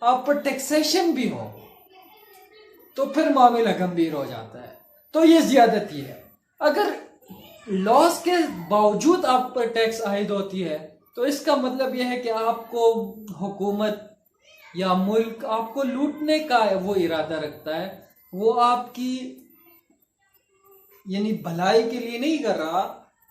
आप पर टैक्सेशन भी हो तो फिर मामला गंभीर हो जाता है। तो ये ज्यादती है। अगर लॉस के बावजूद आप पर टैक्स आयद होती है तो इसका मतलब यह है कि आपको हुकूमत या मुल्क आपको लूटने का वो इरादा रखता है। वो आपकी यानी भलाई के लिए नहीं कर रहा,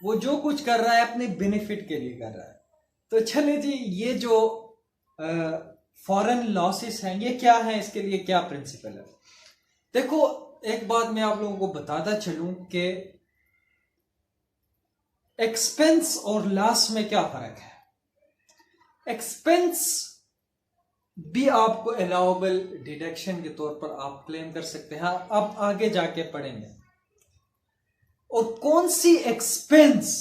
वो जो कुछ कर रहा है अपने बेनिफिट के लिए कर रहा है। तो चले जी, ये जो फॉरेन लॉसेस हैं ये क्या है, इसके लिए क्या प्रिंसिपल है। देखो, एक बात मैं आप लोगों को बताता चलूं कि एक्सपेंस और लॉस में क्या फर्क है। एक्सपेंस भी आपको अलाउबल डिडक्शन के तौर पर आप क्लेम कर सकते हैं, अब आगे जाके पढ़ेंगे। और कौन सी एक्सपेंस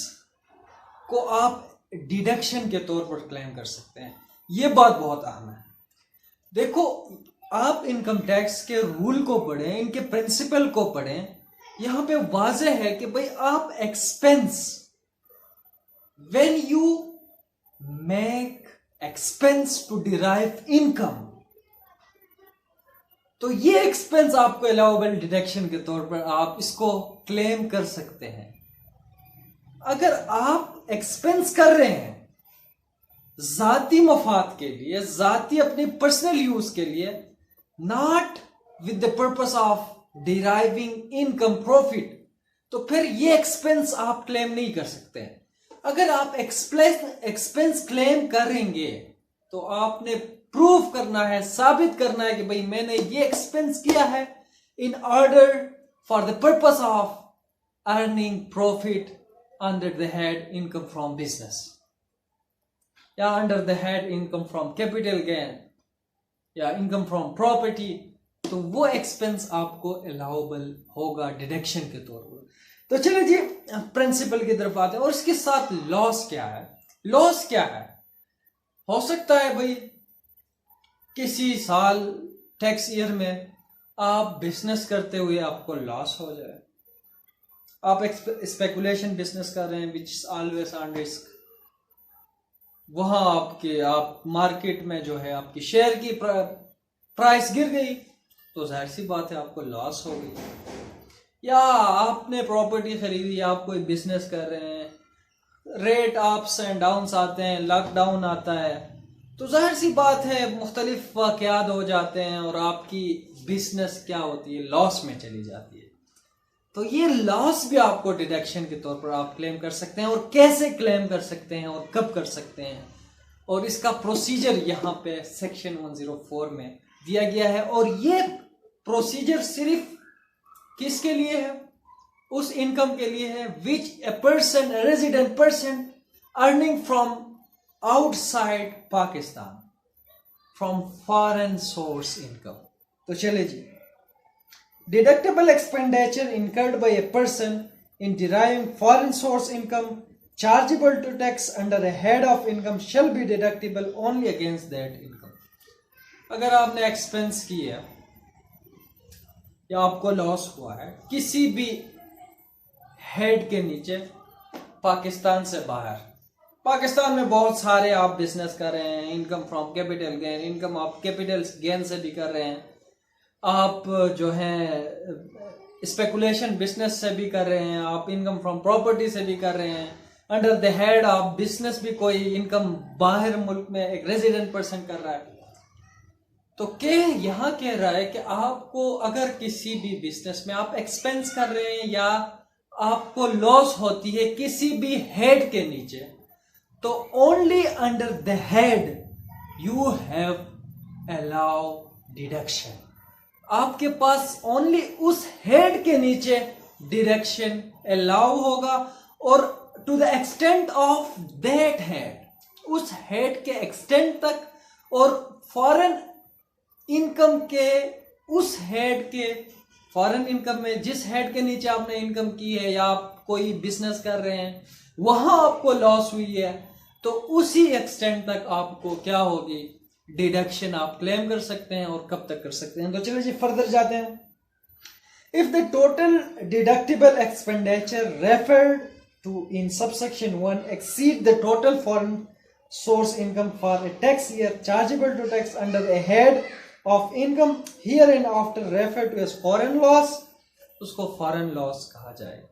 को आप डिडक्शन के तौर पर क्लेम कर सकते हैं, यह बात बहुत अहम है। देखो, आप इनकम टैक्स के रूल को पढ़ें, इनके प्रिंसिपल को पढ़ें। यहां पे वाज़ेह है कि भाई आप expense, when you make expense to derive income, तो ये एक्सपेंस आपको अलाउबल डिडक्शन के तौर पर आप इसको क्लेम कर सकते हैं। अगर आप एक्सपेंस कर रहे हैं जाती मफाद के लिए, जाती अपने पर्सनल यूज के लिए, not with the purpose of deriving income profit, तो फिर ये एक्सपेंस आप क्लेम नहीं कर सकते हैं। अगर आप एक्सपेंस क्लेम करेंगे तो आपने प्रूव करना है, साबित करना है कि भाई मैंने ये एक्सपेंस किया है in order for the purpose of earning profit under the head income from business, या under the head income from capital gain, या इनकम फ्रॉम प्रॉपर्टी। तो वो एक्सपेंस आपको अलाउबल होगा डिडक्शन के तौर पर। तो चलिए जी, प्रिंसिपल की तरफ आते हैं। और इसके साथ लॉस क्या है। लॉस क्या है, हो सकता है भाई किसी साल टैक्स ईयर में आप बिजनेस करते हुए आपको लॉस हो जाए। आप स्पेकुलेशन बिजनेस कर रहे हैं which is always on risk. वहां आप मार्केट में जो है आपकी शेयर की प्राइस गिर गई तो जाहिर सी बात है आपको लॉस हो गई। या आपने प्रॉपर्टी खरीदी, आप कोई बिजनेस कर रहे हैं, रेट अप्स एंड डाउन्स आते हैं, लॉकडाउन आता है, तो जाहिर सी बात है मुख्तलिफ वाक़यात हो जाते हैं और आपकी बिजनेस क्या होती है, लॉस में चली जाती है। तो ये लॉस भी आपको डिडक्शन के तौर पर आप क्लेम कर सकते हैं। और कैसे क्लेम कर सकते हैं और कब कर सकते हैं, और इसका प्रोसीजर यहाँ पे सेक्शन 104 में दिया गया है। और ये प्रोसीजर सिर्फ किसके लिए है, उस इनकम के लिए है which a person, resident person earning from outside Pakistan, from foreign source income. तो चले जी, deductible expenditure incurred by a person in deriving foreign source income chargeable to tax under a head of income shall be deductible only against that income. अगर आपने expense की है या आपको loss हुआ है किसी भी हेड के नीचे पाकिस्तान से बाहर, पाकिस्तान में बहुत सारे आप बिजनेस कर रहे हैं, income from capital gain, income आप कैपिटल गेन से भी कर रहे हैं, आप जो है स्पेकुलेशन बिजनेस से भी कर रहे हैं, आप इनकम फ्रॉम प्रॉपर्टी से भी कर रहे हैं, अंडर द हेड आप बिजनेस भी कोई इनकम बाहर मुल्क में एक रेजिडेंट पर्सन कर रहा है। तो यहाँ कह रहा है कि आपको अगर किसी भी बिजनेस में आप एक्सपेंस कर रहे हैं या आपको लॉस होती है किसी भी हेड के नीचे, तो only under the head you have allow deduction. आपके पास ओनली उस हेड के नीचे डिडक्शन अलाउ होगा, और to the extent of that head, उस हेड के एक्सटेंट तक, और फॉरेन इनकम के उस हेड के, फॉरेन इनकम में जिस हेड के नीचे आपने इनकम की है या आप कोई बिजनेस कर रहे हैं वहां आपको लॉस हुई है, तो उसी एक्सटेंट तक आपको क्या होगी, डिडक्शन आप क्लेम कर सकते हैं। और कब तक कर सकते हैं, तो चलिए जी फर्दर जाते हैं। If the total deductible expenditure referred to in subsection 1 exceed the total source income for a tax year chargeable to tax under a head of income hereinafter referred to as foreign loss, उसको foreign loss कहा जाएगा।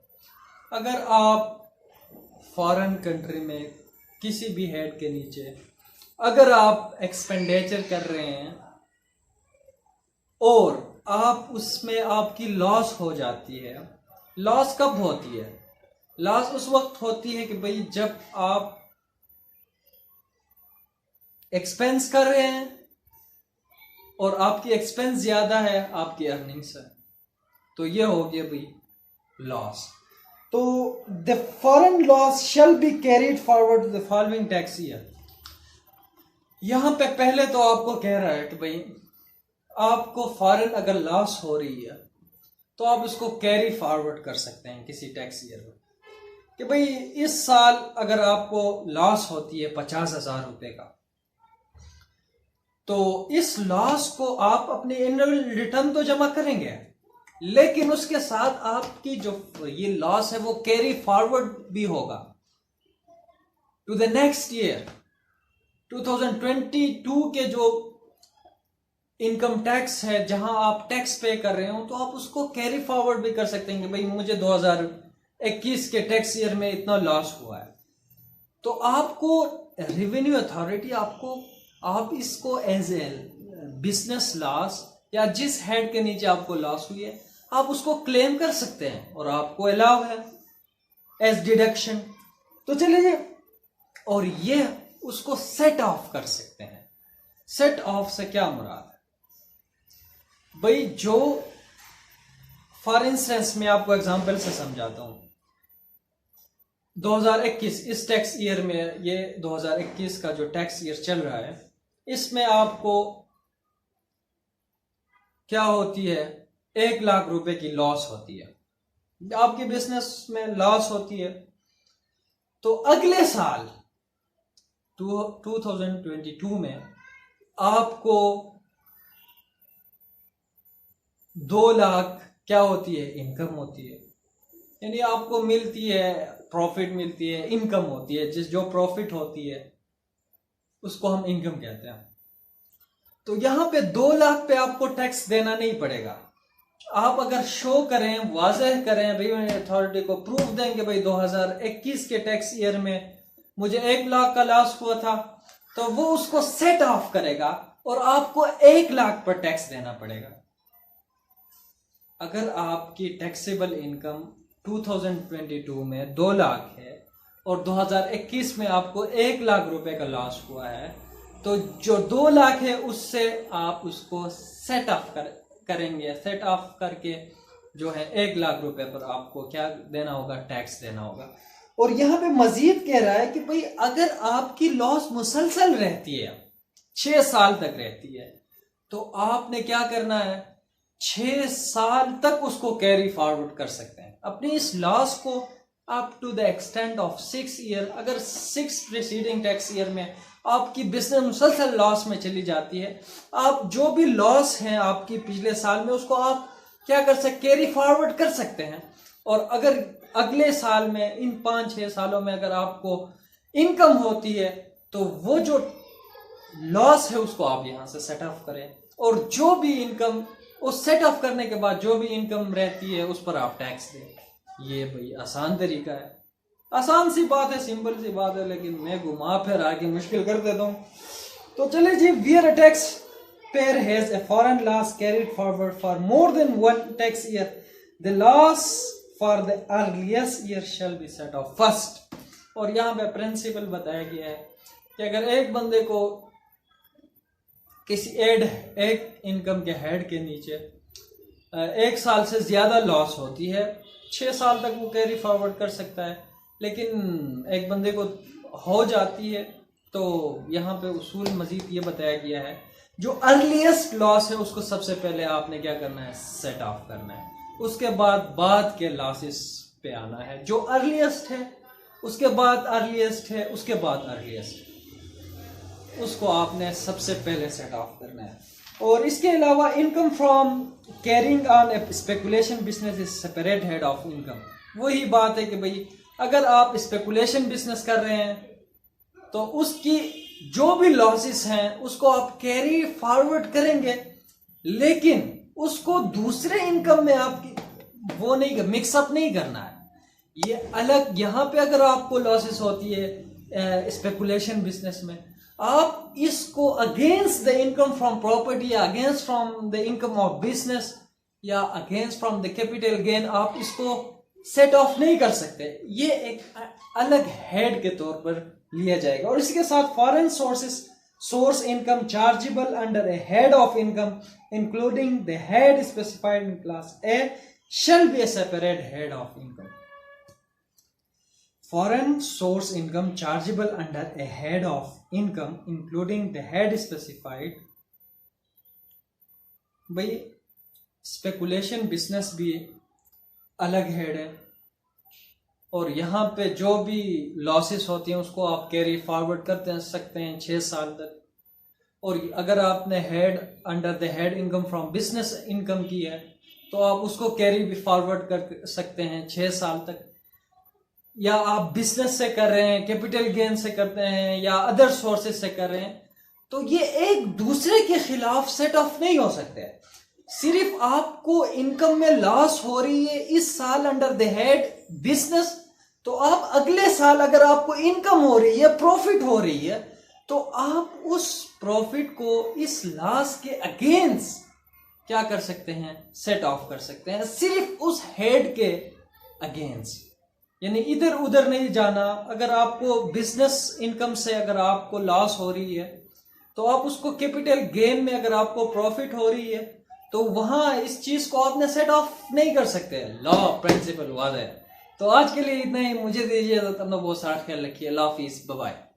अगर आप foreign country में किसी भी head के नीचे अगर आप एक्सपेंडिचर कर रहे हैं और आप उसमें आपकी लॉस हो जाती है, लॉस कब होती है? लॉस उस वक्त होती है कि भाई जब आप एक्सपेंस कर रहे हैं और आपकी एक्सपेंस ज्यादा है आपकी अर्निंग्स है, तो ये हो गया भाई लॉस। तो the foreign loss shall be carried forward to the following tax year. यहां पे पहले तो आपको कह रहा है कि भाई आपको फॉरेन अगर लॉस हो रही है तो आप उसको कैरी फॉरवर्ड कर सकते हैं किसी टैक्स ईयर में, कि भाई इस साल अगर आपको लॉस होती है 50,000 रुपए का, तो इस लॉस को आप अपने एनुअल रिटर्न तो जमा करेंगे, लेकिन उसके साथ आपकी जो ये लॉस है वो कैरी फॉरवर्ड भी होगा टू द नेक्स्ट ईयर। 2022 के जो इनकम टैक्स है जहां आप टैक्स पे कर रहे हो, तो आप उसको कैरी फॉरवर्ड भी कर सकते हैं कि भाई मुझे 2021 के टैक्स ईयर में इतना लॉस हुआ है, तो आपको रेवेन्यू अथॉरिटी आप इसको एज ए बिजनेस लॉस या जिस हेड के नीचे आपको लॉस हुई है आप उसको क्लेम कर सकते हैं और आपको अलाउ है एज डिडक्शन। तो चलिए, और ये उसको सेट ऑफ कर सकते हैं। सेट ऑफ से क्या मुराद है भाई? जो फॉर इंस्टेंस मैं आपको एग्जांपल से समझाता हूं। 2021 इस टैक्स ईयर में, ये 2021 का जो टैक्स ईयर चल रहा है, इसमें आपको क्या होती है, 1 लाख रुपए की लॉस होती है, आपकी बिजनेस में लॉस होती है। तो अगले साल 2022 में आपको 2 लाख क्या होती है, इनकम होती है, यानी आपको मिलती है, प्रॉफिट मिलती है, इनकम होती है। जो प्रॉफिट होती है उसको हम इनकम कहते हैं। तो यहां पे 2 लाख पे आपको टैक्स देना नहीं पड़ेगा। आप अगर शो करें, वाज़ेह करें, रेवेन्यू अथॉरिटी को प्रूफ देंगे भाई 2021 के टैक्स ईयर में मुझे 1 लाख का लॉस हुआ था, तो वो उसको सेट ऑफ करेगा और आपको 1 लाख पर टैक्स देना पड़ेगा। अगर आपकी टैक्सेबल इनकम 2022 में 2 लाख है और 2021 में आपको 1 लाख रुपए का लॉस हुआ है, तो जो 2 लाख है उससे आप उसको सेट ऑफ करेंगे। सेट ऑफ करके जो है 1 लाख रुपए पर आपको क्या देना होगा, टैक्स देना होगा। और यहां पे मजीद कह रहा है कि भाई अगर आपकी लॉस मुसलसल रहती है, 6 साल तक रहती है, तो आपने क्या करना है, 6 साल तक उसको कैरी फॉरवर्ड कर सकते हैं अपनी इस लॉस को, up to the extent of 6 year. अगर 6 प्रीसीडिंग टैक्स ईयर में आपकी बिजनेस मुसलसल लॉस में चली जाती है, आप जो भी लॉस है आपकी पिछले साल में उसको आप क्या कर सकते, कैरी फॉरवर्ड कर सकते हैं। और अगर अगले साल में, इन 5-6 सालों में अगर आपको इनकम होती है, तो वो जो लॉस है उसको आप यहां से सेट ऑफ करें, और जो भी इनकम उस सेट ऑफ करने के बाद जो भी इनकम रहती है उस पर आप टैक्स दें। ये भाई आसान तरीका है, आसान सी बात है, सिंपल सी बात है, लेकिन मैं घुमा फिर आगे मुश्किल कर देता हूं। तो चलिए जी, where a tax payer has a foreign loss carried forward for more than 1 tax year, the loss for the earliest year shall be set off first. और यहाँ पे प्रिंसिपल बताया गया है कि अगर एक बंदे को किसी एक इनकम के हेड के नीचे 1 साल से ज्यादा लॉस होती है, 6 साल तक वो कैरी फॉरवर्ड कर सकता है, लेकिन एक बंदे को हो जाती है, तो यहाँ पे उसूल मजीद ये बताया गया है, जो अर्लीस्ट लॉस है उसको सबसे पहले आपने क्या करना है, सेट ऑफ करना है। उसके बाद के लॉसेस पे आना है। जो अर्लीस्ट है, उसके बाद अर्लीस्ट है, उसके बाद अर्लीस्ट, उसको आपने सबसे पहले सेट ऑफ करना है। और इसके अलावा income from carrying on A speculation business is separate head of income. वही बात है कि भाई अगर आप स्पेकुलेशन बिजनेस कर रहे हैं तो उसकी जो भी लॉसेस हैं उसको आप कैरी फॉरवर्ड करेंगे, लेकिन उसको दूसरे इनकम में आपकी वो नहीं, मिक्सअप नहीं करना है। ये अलग, यहां पे अगर आपको लॉसेस होती है स्पेकुलेशन बिजनेस में, आप इसको against the income from property या against from the income of business या against from the capital gain आप इसको सेट ऑफ नहीं कर सकते। ये एक अलग हेड के तौर पर लिया जाएगा। और इसके साथ foreign sources source income chargeable under a head of income including the head specified in class A shall be a separate head of income. Foreign source income chargeable under a head of income including the head specified, भाई speculation business भी अलग head है, और यहाँ पे जो भी losses होती हैं उसको आप कैरी फॉरवर्ड करते सकते हैं 6 साल तक। और अगर आपने head under the head income from business income की है तो आप उसको कैरी भी फॉरवर्ड कर सकते हैं 6 साल तक। या आप बिजनेस से कर रहे हैं, कैपिटल गेन से करते हैं या अदर सोर्सेज से कर रहे हैं, तो ये एक दूसरे के खिलाफ सेट ऑफ नहीं हो सकते। सिर्फ आपको इनकम में लॉस हो रही है इस साल अंडर द हेड बिजनेस, तो आप अगले साल अगर आपको इनकम हो रही है, प्रॉफिट हो रही है, तो आप उस प्रॉफिट को इस लॉस के अगेंस्ट क्या कर सकते हैं, सेट ऑफ कर सकते हैं, सिर्फ उस हेड के अगेंस्ट। यानी इधर उधर नहीं जाना। अगर आपको बिजनेस इनकम से अगर आपको लॉस हो रही है तो आप उसको कैपिटल गेन में, अगर आपको प्रॉफिट हो रही है तो वहां इस चीज को आपने सेट ऑफ नहीं कर सकते। लॉ प्रिंसिपल वादा है। तो आज के लिए इतना ही, मुझे दीजिए अपना बहुत सारा ख्याल रखिए। अल्लाह हाफिज, बाय बाय।